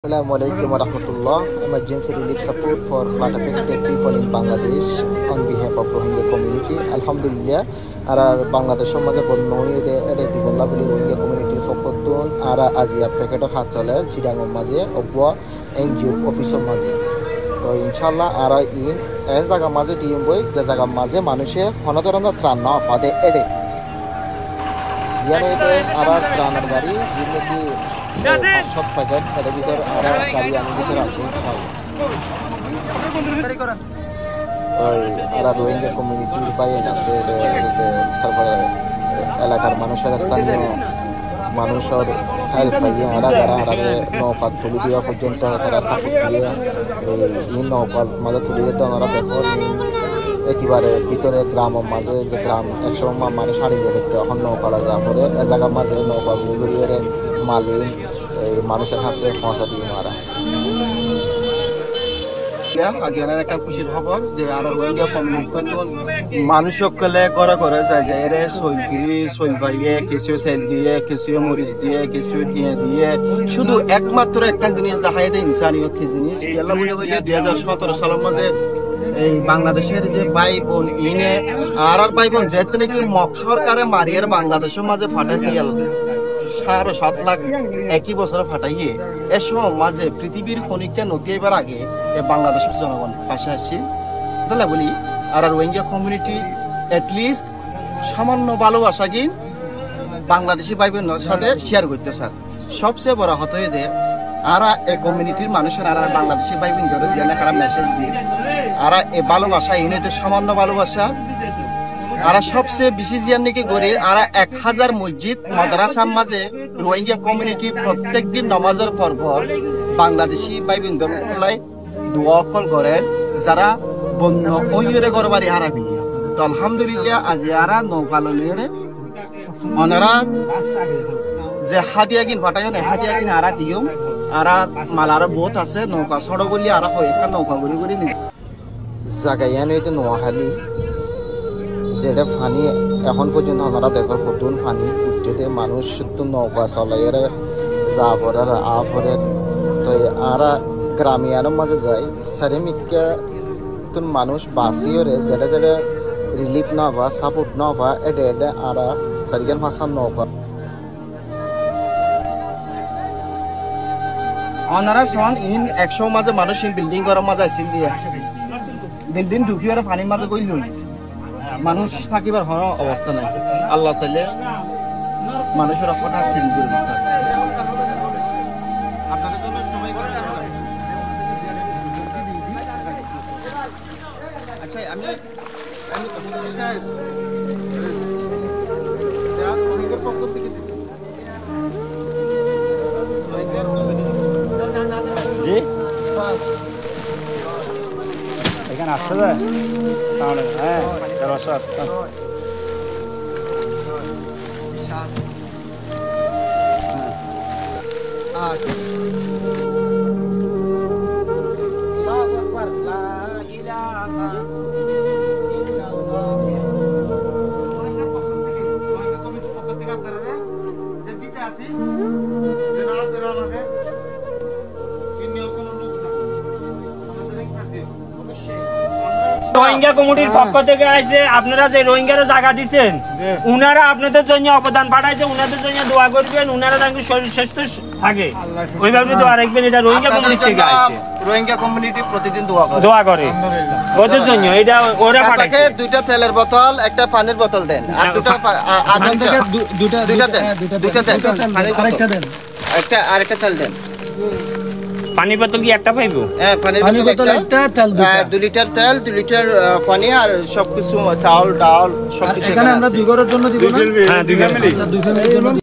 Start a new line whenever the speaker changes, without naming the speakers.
Assalamualaikum warahmatullah. Emergency relief support for flood affected people in Bangladesh on behalf of Rohingya community. Alhamdulillah, ara Bangladesh maje bonnoi ede dibolla bili Rohingya community fokotun ara azia packetor hat chale Chidangom maje obwa NGO office maje. তো ইনশাআল্লাহ আর in a জায়গা মাঝে দিম বই যে জায়গা মাঝে মানুষে হনধরনের ত্রাণ না ফাদে এডে ইয়ানে এতে আর ত্রাণের গাড়ি যেগুলো সব প্যাকেট এর ভিতর আর গাড়ি আমি ভিতর আছে আর রোহিঙ্গা কমিউনিটির বাইন আছে তারপরে এলাকার মানুষের স্থানীয় মানুষের হেল্প পাইয়ে আর যারা আর নৌকা তুলি দেওয়া পর্যন্ত তারা সাপোর্ট দিয়ে এই নৌকার মাঝে তুলি দিতে ওনারা দেখো একেবারে ভিতরে গ্রামের মাঝে যে গ্রাম একসময় মানুষ হারিয়ে যাবে তখন নৌকা যা করে এ জায়গার মাঝে নৌকা গুলিয়ে মালিক এই মানুষের কাছে পৌঁছা দিয়ে মারা একটা খুশির খবর যে আর রোহিঙ্গা কমিউনিটি মানুষ সকলে করে করে যায় যে এর সই পাইয়ে কিছু তেল দিয়ে কিছু মরিচ দিয়ে কিছু দিয়ে শুধু একমাত্র একটা জিনিস দেখাই দেয় ইনসানিয়ত কি জিনিস এলা বলে হইলে 2017 সালের মধ্যে এই বাংলাদেশের যে ভাই বোন ইনে আর ভাই বোন যেতে নাকি সরকারে মারিয়ার বাংলাদেশের মাঝে ফাটাই দিয়ে 7.5 লাখ একই বছরে ফাটাইয়ে এর সময় মাঝে পৃথিবীর খনিকটা নদী এবার আগে বাংলাদেশের জনগণ পাশে আসছে তাহলে বলি আর রোহিঙ্গা কমিউনিটি এটলিস্ট সামান্য ভালোবাসা কি বাংলাদেশি ভাই বোনের সাথে শেয়ার করতে স্যার সবচেয়ে বড় হতে হয়ে আর এই কমিউনিটির মানুষের আর বাংলাদেশি ভাই বোন ধরে যে খারাপ মেসেজ দিয়ে আর এই ভালোবাসা এনে তো সামান্য ভালোবাসা আর সবচেয়ে বেশি জিয়ান নাকি করে আর 1000 মসজিদ মাদ্রাসার মাঝে রোহিঙ্গা কমিউনিটি প্রত্যেক দিন নামাজের পর বাংলাদেশি ভাই বোনদের দোয়া করে যারা বন্য ওইরে ঘর বাড়ি হারাবি তো আলহামদুলিল্লাহ আজ আর নৌকালনিরে ওনারা যে হাদিয়া কিন ফাটাই না হাদিয়া কিন আরা দিও আর মালার বোট আছে নৌকা ছড়ো বলি আর হয় একটা নৌকা বলি করি নি জায়গায় নইতে নোয়াখালী যেটা ফানি এখন পর্যন্ত ওনারা দেখো নতুন ফানি উঠতে মানুষ তো নৌকা চলাইয়ের যা ভরের আ ভরের তো আর গ্রামীণের মাঝে যায় সারেমিকা তুন মানুষ বাসিওরে যেটা যেটা রিলিফ না বা সাপোর্ট না বা এটা এটা আর সারিগান ভাষার নৌকা ওনারা সন ইন 100 মাঝে মানুষ বিল্ডিং করার মাঝে আসছিল দিয়ে বিল্ডিং ঢুকিয়ে পানির মাঝে গইল মানুষ থাকিবার হওয়ার অবস্থা নাই আল্লাহ চাইলে মানুষের হঠাৎ চেঞ্জ করবে আপনাদের জন্য সবাই করে আচ্ছা আমি পক্ষ থেকে জি এখানে আসছে তাহলে হ্যাঁ 8
রোহিঙ্গা কমিটির পক্ষ থেকে আইছে আপনারা যে রোহিঙ্গারে জায়গা দিবেন উনারা আপনাদের জন্য অবদান পাঠাইছে উনাদের জন্য দোয়া করবেন উনারা যেন শরীর সুস্থ থাকে ওইভাবে দোয়া রাখবেন এটা রোহিঙ্গা কমিটি থেকে আইছে
রোহিঙ্গা কমিউনিটি প্রতিদিন
দোয়া করে আলহামদুলিল্লাহ ওদের জন্য এটা ওরা পাঠাইছে
দুইটা তেলের বোতল একটা পানির বোতল দেন আর দুইটা দেন আরেকটা তেল দেন
পানি বোতল কি একটা পাইবো
হ্যাঁ পানির বোতল একটা তেল 2 লিটার তেল 2 লিটার পানি আর সবকিছু চাউল ডাল সবকিছু এখানে আমরা 2 ঘরের জন্য দিব না হ্যাঁ 2 ফ্যামিলির জন্য